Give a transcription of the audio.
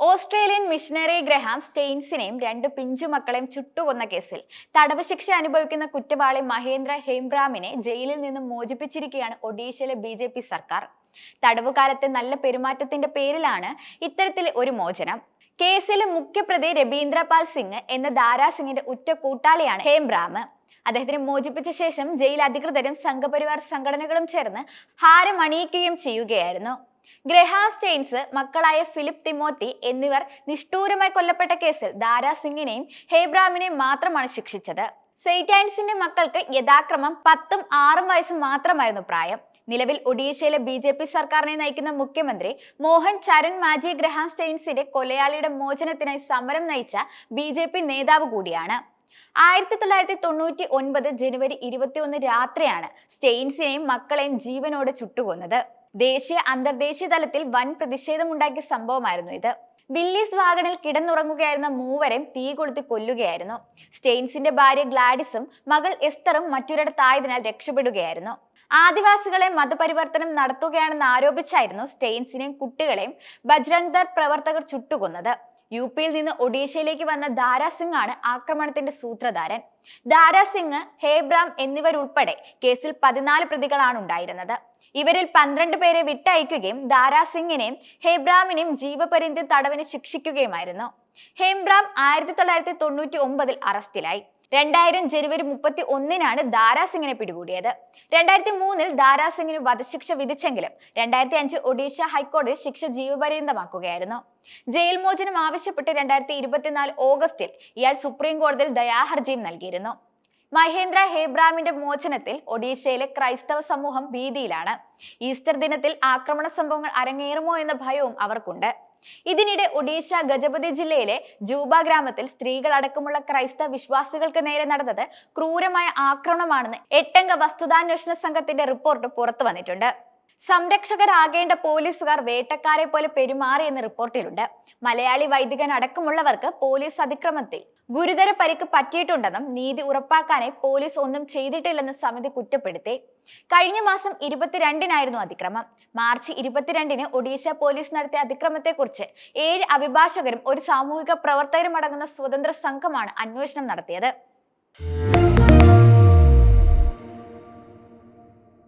Australian missionary Graham സ്റ്റെയിൻസിനെയും രണ്ട് പിഞ്ചുമക്കളെയും ചുട്ടുകൊന്ന കേസിൽ തടവ് ശിക്ഷ അനുഭവിക്കുന്ന കുറ്റവാളി മഹേന്ദ്ര ഹെംബ്രാമിനെ ജയിലിൽ നിന്നും മോചിപ്പിച്ചിരിക്കുകയാണ് ഒഡീഷയിലെ BJP സർക്കാർ. തടവുകാലത്തെ നല്ല പെരുമാറ്റത്തിന്റെ പേരിലാണ് ഇത്തരത്തിൽ ഒരു മോചനം. കേസിലെ മുഖ്യപ്രതി രബീന്ദ്ര പാൽ സിംഗ് എന്ന ദാരാ സിംഗിന്റെ ഉറ്റ കൂട്ടാളിയാണ് ഹെംബ്രാം. അദ്ദേഹത്തിനെ മോചിപ്പിച്ച ശേഷം ജയിൽ അധികൃതരും സംഘപരിവാർ സംഘടനകളും ചേർന്ന് ഹാരം അണിയിക്കുകയും ചെയ്യുകയായിരുന്നു. ഗ്രഹാം സ്റ്റെയിൻസ് മക്കളായ ഫിലിപ്പ് തിമോത്തി എന്നിവർ നിഷ്ഠൂരമായി കൊല്ലപ്പെട്ട കേസിൽ ദാരാ സിംഗിനെയും ഹെംബ്രാമിനെയും മാത്രമാണ് ശിക്ഷിച്ചത്. സെയ്റ്റാൻസിന്റെ മക്കൾക്ക് യഥാക്രമം 10ഉം 6ഉം വയസ്സും മാത്രമായിരുന്നു പ്രായം. നിലവിൽ ഒഡീഷയിലെ BJP സർക്കാരിനെ നയിക്കുന്ന മുഖ്യമന്ത്രി മോഹൻ ചരൺ മാജി ഗ്രഹാം സ്റ്റെയിൻസിന്റെ കൊലയാളിയുടെ മോചനത്തിനായി സമരം നയിച്ച BJP നേതാവ് കൂടിയാണ്. 1999 ജനുവരി 21 രാത്രിയാണ് സ്റ്റെയിൻസിനെയും മക്കളെയും ജീവനോടെ ചുട്ടുകൊന്നത്. ദേശീയ അന്തർദേശീയ തലത്തിൽ വൻ പ്രതിഷേധമുണ്ടാക്കിയ സംഭവമായിരുന്നു ഇത്. വില്ലീസ് വാഗണിൽ കിടന്നുറങ്ങുകയായിരുന്ന മൂവരെയും തീ കൊളുത്തി കൊല്ലുകയായിരുന്നു. സ്റ്റെയിൻസിന്റെ ഭാര്യ ഗ്ലാഡിസും മകൾ എസ്തറും മറ്റൊരിടത്തായതിനാൽ രക്ഷപ്പെടുകയായിരുന്നു. ആദിവാസികളെ മതപരിവർത്തനം നടത്തുകയാണെന്ന് ആരോപിച്ചായിരുന്നു സ്റ്റെയിൻസിനെയും കുട്ടികളെയും ബജ്രംഗ് ദൾ പ്രവർത്തകർ ചുട്ടുകൊന്നത്. UPയിൽ നിന്ന് ഒഡീഷയിലേക്ക് വന്ന ദാരാ സിംഗ് ആണ് ആക്രമണത്തിന്റെ സൂത്രധാരൻ. ദാരാ സിംഗ്, ഹെംബ്രാം എന്നിവരുൾപ്പെടെ കേസിൽ 14 പ്രതികളാണ് ഉണ്ടായിരുന്നത്. ഇവരിൽ 12 പേരെ വിട്ടയക്കുകയും ദാരാ സിംഗിനെയും ഹെംബ്രാമിനെയും ജീവപര്യന്തം തടവിന് ശിക്ഷിക്കുകയുമായിരുന്നു. ഹെംബ്രാം 1999 അറസ്റ്റിലായി. 2000 ജനുവരി 31 ദാരാ സിംഗിനെ പിടികൂടിയത്. 2003 ദാരാ സിംഗിന് വധശിക്ഷ വിധിച്ചെങ്കിലും 2005 ഒഡീഷ ഹൈക്കോടതി ശിക്ഷ ജീവപര്യന്തമാക്കുകയായിരുന്നു. ജയിൽ മോചനം ആവശ്യപ്പെട്ട് 2024 ഓഗസ്റ്റിൽ ഇയാൾ സുപ്രീം കോടതിയിൽ ദയാഹർജിയും നൽകിയിരുന്നു. മഹേന്ദ്ര ഹെംബ്രാമിന്റെ മോചനത്തിൽ ഒഡീഷയിലെ ക്രൈസ്തവ സമൂഹം ഭീതിയിലാണ്. ഈസ്റ്റർ ദിനത്തിൽ ആക്രമണ സംഭവങ്ങൾ അരങ്ങേറുമോ എന്ന ഭയവും അവർക്കുണ്ട്. ഇതിനിടെ ഒഡീഷ ഗജപതി ജില്ലയിലെ ജൂബ ഗ്രാമത്തിൽ സ്ത്രീകൾ അടക്കമുള്ള ക്രൈസ്തവ വിശ്വാസികൾക്ക് നേരെ നടന്നത് ക്രൂരമായ ആക്രമണമാണെന്ന് 8 അംഗ വസ്തുതാന്വേഷണ സംഘത്തിന്റെ റിപ്പോർട്ട് പുറത്തു വന്നിട്ടുണ്ട്. സംരക്ഷകരാകേണ്ട പോലീസുകാർ വേട്ടക്കാരെ പോലെ പെരുമാറിയെന്ന് റിപ്പോർട്ടിലുണ്ട്. മലയാളി വൈദികൻ അടക്കമുള്ളവർക്ക് പോലീസ് അതിക്രമത്തിൽ ഗുരുതര പരിക്ക് പറ്റിയിട്ടുണ്ടെന്നും നീതി ഉറപ്പാക്കാനായി പോലീസ് ഒന്നും ചെയ്തിട്ടില്ലെന്ന് സമിതി കുറ്റപ്പെടുത്തി. കഴിഞ്ഞ മാസം 22 അതിക്രമം. മാർച്ച് 22 ഒഡീഷ പോലീസ് നടത്തിയ അതിക്രമത്തെക്കുറിച്ച് 7 അഭിഭാഷകരും ഒരു സാമൂഹിക പ്രവർത്തകരും അടങ്ങുന്ന സ്വതന്ത്ര സംഘമാണ് അന്വേഷണം നടത്തിയത്.